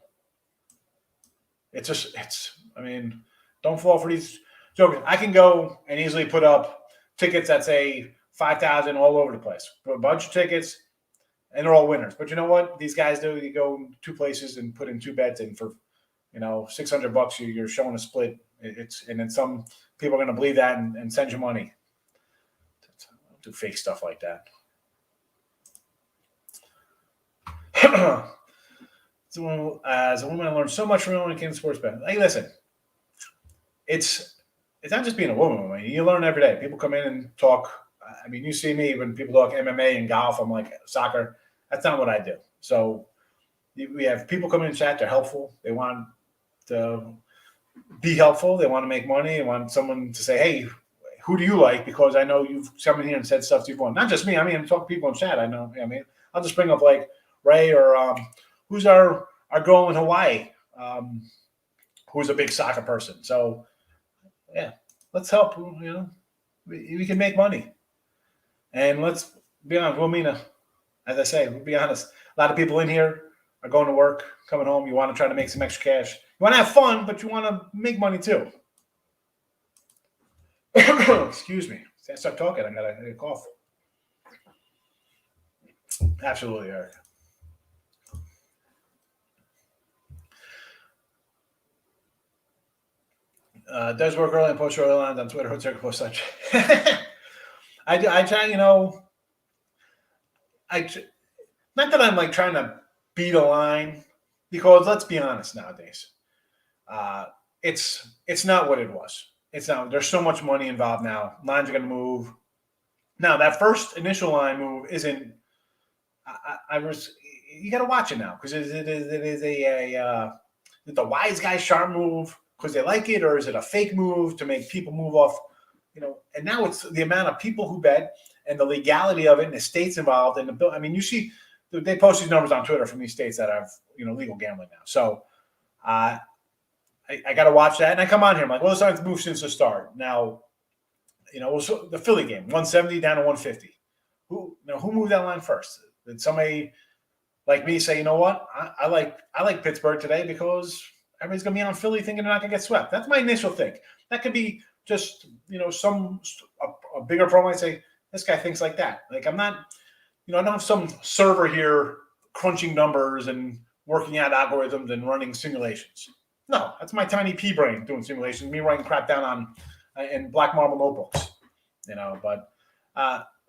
Don't fall for these jokers. I can go and easily put up tickets that say 5,000 all over the place. Put a bunch of tickets, and they're all winners. But you know what these guys do? You go 2 places and put in 2 bets in for, $600. You're showing a split. And then some people are going to believe that and send you money. Don't do fake stuff like that. As a woman, I learned so much from it when it came to sports betting. Hey, listen, it's not just being a woman. You learn every day. People come in and talk. You see me when people talk MMA and golf. I'm like, soccer. That's not what I do. So we have people come in and chat. They're helpful. They want to be helpful. They want to make money. They want someone to say, hey, who do you like? Because I know you've come in here and said stuff you've won. Not just me. I'm talking to people in chat. I know. I'll just bring up like Ray or who's our girl in Hawaii, who's a big soccer person. So, yeah, let's help. We can make money. And let's be honest, Wilmina, as I say, we'll be honest. A lot of people in here are going to work, coming home. You want to try to make some extra cash. You want to have fun, but you want to make money too. Excuse me. I start talking. I got a cough. Absolutely, Eric. Does work early and post early lines on Twitter. Hood post such. I try, not that I'm like trying to beat a line, because let's be honest nowadays, it's not what it was. It's not. There's so much money involved now. Lines are going to move. Now that first initial line move isn't. You got to watch it now, because it is the wise guy sharp move because they like it, or is it a fake move to make people move off? And now it's the amount of people who bet and the legality of it, and the states involved, and the bill. I mean, you see, they post these numbers on Twitter from these states that have legal gambling now. So, I got to watch that, and I come on here. I'm like, well, this line's moved since the start. Now, the Philly game, 170 down to 150. Who moved that line first? Did somebody like me say, you know what, I like Pittsburgh today because everybody's gonna be on Philly thinking they're not gonna get swept? That's my initial thing. That could be just a bigger pro might say this guy thinks like that. Like, I'm not, I don't have some server here crunching numbers and working out algorithms and running simulations. No, that's my tiny pea brain doing simulations. Me writing crap down on in black marble notebooks. But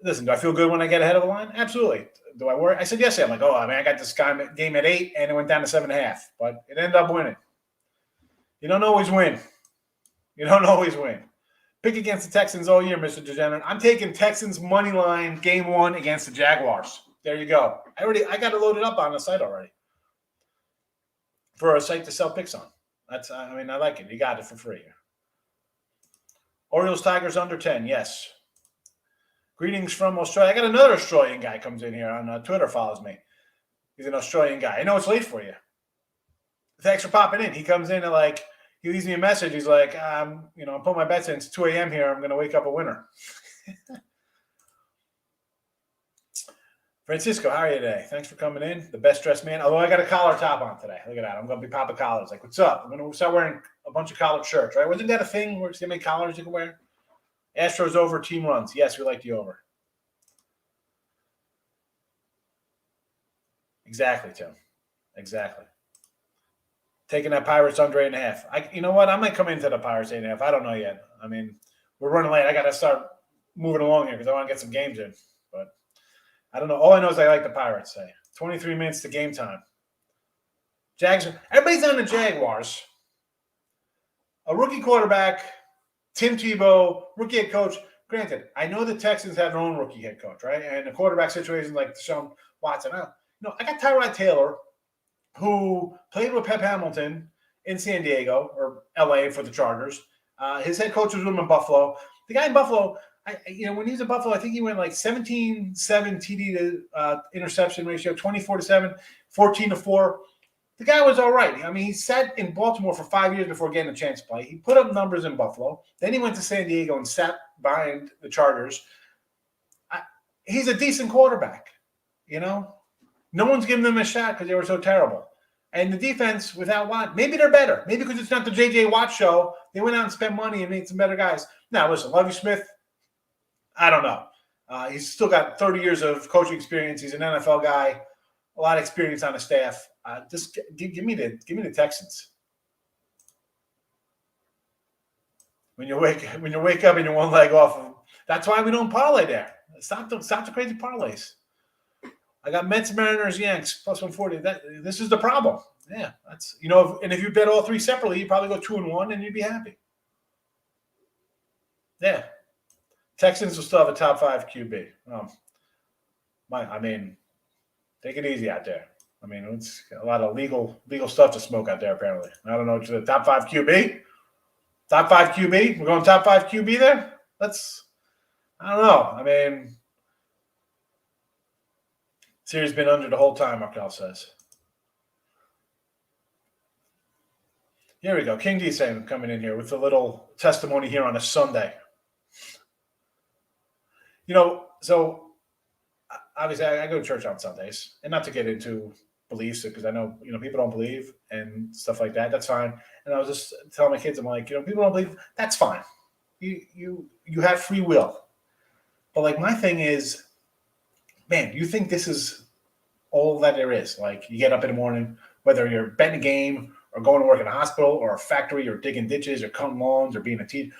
listen, do I feel good when I get ahead of the line? Absolutely. Do I worry? I said yesterday, I'm like, I got this game at 8 and it went down to 7.5, but it ended up winning. You don't always win. Pick against the Texans all year, Mr. Degenerate. I'm taking Texans money line game 1 against the Jaguars. There you go. I got it loaded up on the site already for a site to sell picks on. I like it. You got it for free. Orioles Tigers under 10. Yes. Greetings from Australia. I got another Australian guy comes in here on Twitter, follows me. He's an Australian guy. I know it's late for you. Thanks for popping in. He comes in and he leaves me a message. He's like, I'm putting my bets in. It's 2 a.m. here. I'm going to wake up a winner. Francisco, how are you today? Thanks for coming in. The best dressed man. Although I got a collar top on today. Look at that. I'm going to be popping collars. Like, what's up? I'm going to start wearing a bunch of collared shirts, right? Wasn't that a thing where so many collars you can wear? Astros over, team runs. Yes, we like the over. Exactly, Tim. Exactly. Taking that Pirates under 8.5. You know what? I might come into the Pirates 8.5. I don't know yet. I mean, we're running late. I got to start moving along here because I want to get some games in. But I don't know. All I know is I like the Pirates. 23 minutes to game time. Jags. Everybody's on the Jaguars. A rookie quarterback, Tim Tebow, rookie head coach. Granted, I know the Texans have their own rookie head coach, right? And the quarterback situations like Deshaun Watson. I got Tyrod Taylor, who played with Pep Hamilton in San Diego or LA for the Chargers. His head coach was with him in Buffalo. The guy in Buffalo, when he was in Buffalo, I think he went like 17-7 TD to interception ratio, 24-7, 14-4. The guy was all right. I mean, he sat in Baltimore for 5 years before getting a chance to play. He put up numbers in Buffalo. Then he went to San Diego and sat behind the Chargers. He's a decent quarterback, No one's giving them a shot because they were so terrible. And the defense without Watt, maybe they're better. Maybe because it's not the J.J. Watt show. They went out and spent money and made some better guys. Now, listen, Lovie Smith, I don't know. He's still got 30 years of coaching experience. He's an NFL guy, a lot of experience on the staff. Just give me the Texans. When you wake up and you're one leg off of, that's why we don't parlay there. Stop the crazy parlays. I got Mets, Mariners, Yanks plus 140. This is the problem. Yeah, that's and if you bet all three separately, you probably go 2-1 and you'd be happy. Yeah, Texans will still have a top 5 QB. Take it easy out there. It's a lot of legal stuff to smoke out there. Apparently, I don't know. The top 5 QB. Top 5 QB. We're going top 5 QB there. I don't know. Series been under the whole time, Markel says. Here we go. King D saying coming in here with a little testimony here on a Sunday. So obviously I go to church on Sundays, and not to get into beliefs because I know people don't believe and stuff like that. That's fine. And I was just telling my kids, I'm like, people don't believe. That's fine. You have free will. But like my thing is, man, you think this is all that there is? Like you get up in the morning, whether you're betting a game or going to work in a hospital or a factory or digging ditches or cutting lawns or being a teacher.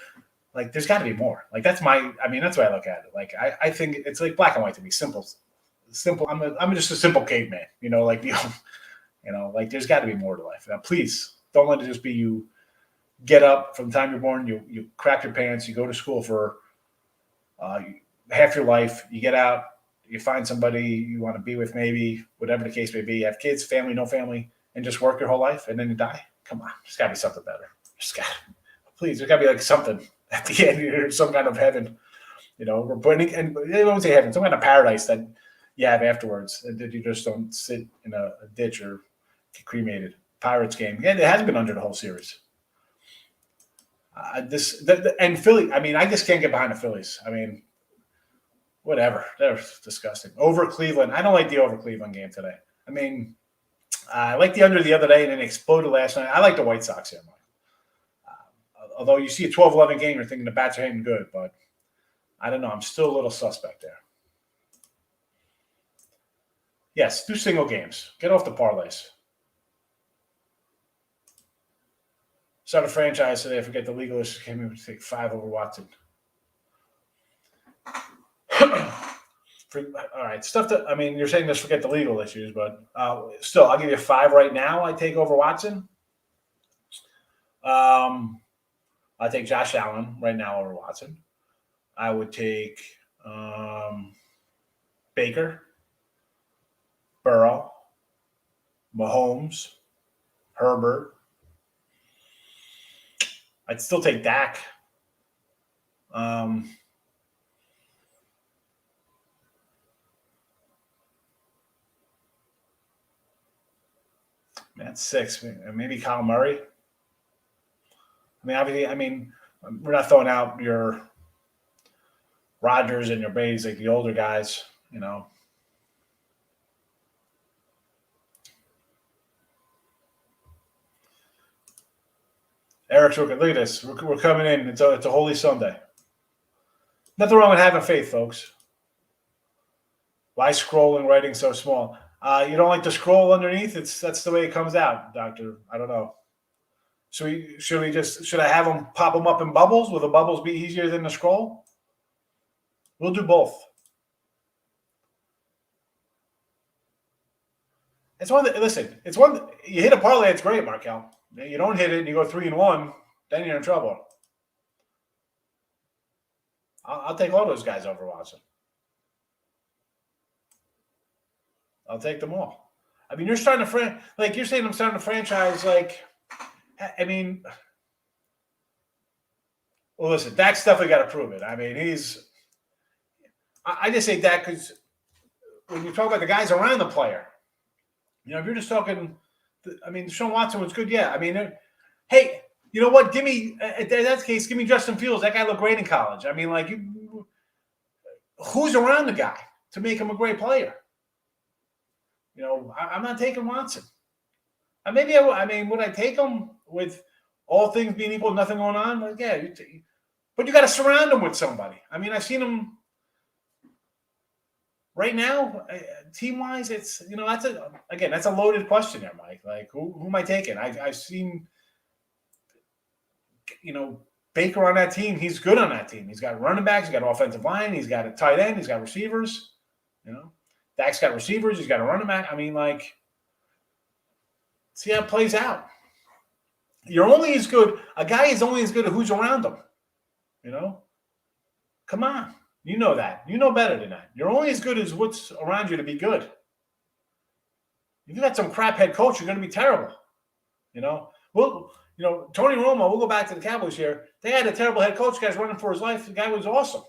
Like there's got to be more. Like that's the way I look at it. Like I think it's like black and white to me. Simple. I'm just a simple caveman. Like like there's got to be more to life. Now, please don't let it just be you get up from the time you're born, you crack your pants, you go to school for half your life, you get out, you find somebody you want to be with, maybe whatever the case may be. You have kids, family, no family, and just work your whole life, and then you die. Come on, there's got to be something better. Please, there's got to be like something at the end, or some kind of heaven. We're putting, and they won't say heaven, some kind of paradise that you have afterwards, that you just don't sit in a ditch or get cremated. Pirates game, yeah, it has been under the whole series. And Philly, I just can't get behind the Phillies. Whatever. They're disgusting. Over Cleveland. I don't like the over Cleveland game today. I like the under the other day, and then it exploded last night. I like the White Sox here, Mike. Although you see a 12-11 game, you're thinking the bats are hitting good, but I don't know. I'm still a little suspect there. Yes, do single games. Get off the parlays. Start a franchise today. I forget the legal issue. Came in to take 5 over Watson. All right, stuff that you're saying just forget the legal issues, but still, I'll give you 5 right now. I take over Watson. I take Josh Allen right now over Watson. I would take Baker, Burrow, Mahomes, Herbert. I'd still take Dak. That's 6. Maybe Kyle Murray. Obviously, we're not throwing out your Rodgers and your Brady's, like the older guys, Eric's looking. Look at this. We're coming in. It's a Holy Sunday. Nothing wrong with having faith, folks. Why scrolling writing so small? You don't like to scroll underneath? That's the way it comes out, Doctor. I don't know. Should I have them pop them up in bubbles? Will the bubbles be easier than the scroll? We'll do both. It's one. You hit a parlay, it's great, Markel. You don't hit it and you go 3-1, then you're in trouble. I'll take all those guys over Watson. I'll take them all. You're starting to you're saying I'm starting to franchise. Well, listen, Dak's definitely got to prove it. I just say Dak because when you talk about the guys around the player, if you're just talking, Deshaun Watson was good. Yeah. Hey, you know what? Give me, in that case, give me Justin Fields. That guy looked great in college. Who's around the guy to make him a great player? I'm not taking Watson. Would I take him with all things being equal, nothing going on? Like, yeah, but you got to surround him with somebody. I've seen him right now, team-wise. It's that's a loaded question there, Mike. Like, who am I taking? I've seen, Baker on that team. He's good on that team. He's got running backs. He's got offensive line. He's got a tight end. He's got receivers. Dak's got receivers. He's got a running back. See how it plays out. You're only as good. A guy is only as good as who's around him. Come on. You know that. You know better than that. You're only as good as what's around you to be good. If you got some crap head coach, you're going to be terrible. Tony Romo, we'll go back to the Cowboys here. They had a terrible head coach. The guy's running for his life. The guy was awesome.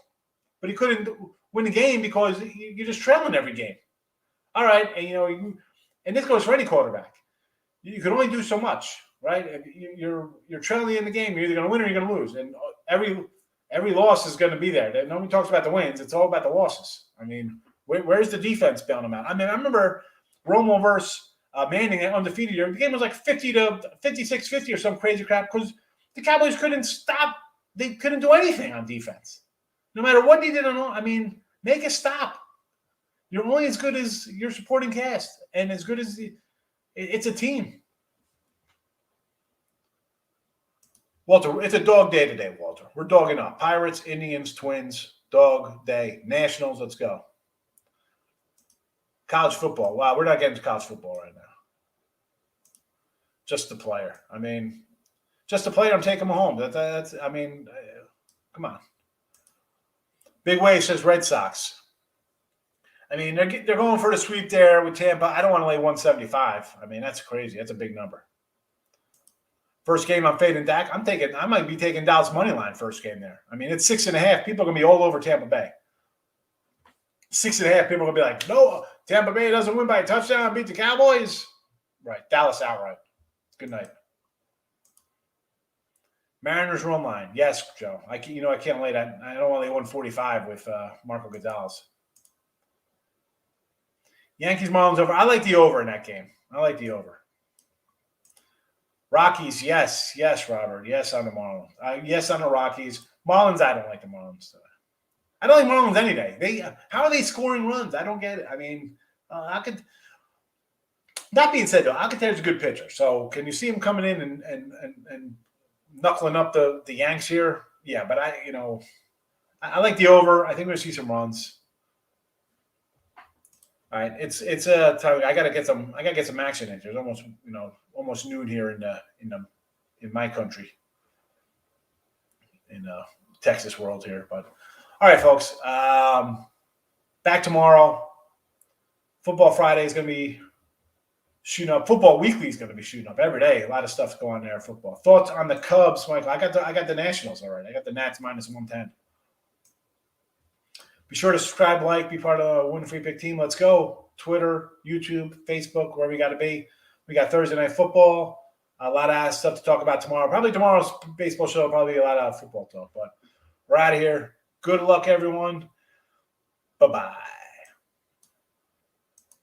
But he couldn't win the game because you're just trailing every game. All right. And this goes for any quarterback. You can only do so much, right? You're trailing in the game. You're either going to win or you're going to lose. And every loss is going to be there. Nobody talks about the wins. It's all about the losses. Where's the defense bailing them out? I remember Romo versus Manning undefeated year. The game was like 50 to 56-50 or some crazy crap because the Cowboys couldn't stop. They couldn't do anything on defense. No matter what they did make a stop. You're only as good as your supporting cast and as good as it's a team. Walter, it's a dog day today, Walter. We're dogging up. Pirates, Indians, Twins, dog day. Nationals, let's go. College football. Wow, we're not getting to college football right now. Just the player. I mean, just the player, I'm taking him home. Come on. Big Wave says Red Sox. I mean, they're going for the sweep there with Tampa. I don't want to lay 175. I mean, that's crazy. That's a big number. First game, I'm fading Dak. I might be taking Dallas money line first game there. I mean, it's 6.5. People are going to be all over Tampa Bay. 6.5. People are going to be like, no, Tampa Bay doesn't win by a touchdown, beat the Cowboys. Right. Dallas outright. Good night. Mariners run line. Yes, Joe. I can't lay that. I don't want to lay 145 with Marco Gonzalez. Yankees Marlins over. I like the over in that game. I like the over. Rockies, yes, Robert, yes on the Marlins, yes on the Rockies. Marlins, I don't like the Marlins. I don't like Marlins any day. How are they scoring runs? I don't get it. I mean, That being said, though, Alcantara's a good pitcher. So can you see him coming in and knuckling up the Yanks here? Yeah, but I like the over. I think we're gonna see some runs. All right, it's a time. I gotta get some action in. There's almost noon here in my country, in Texas world here. But all right, folks, back tomorrow. Football Friday is gonna be shooting up. Football Weekly is gonna be shooting up every day. A lot of stuff's going on there. Football thoughts on the Cubs, Michael? I got the Nationals all right. I got the Nats -110. Be sure to subscribe, like, be part of the Win Free Pick team. Let's go. Twitter, YouTube, Facebook, wherever you got to be. We got Thursday Night Football. A lot of stuff to talk about tomorrow. Probably tomorrow's baseball show, probably a lot of football talk. But we're out of here. Good luck, everyone. Bye-bye.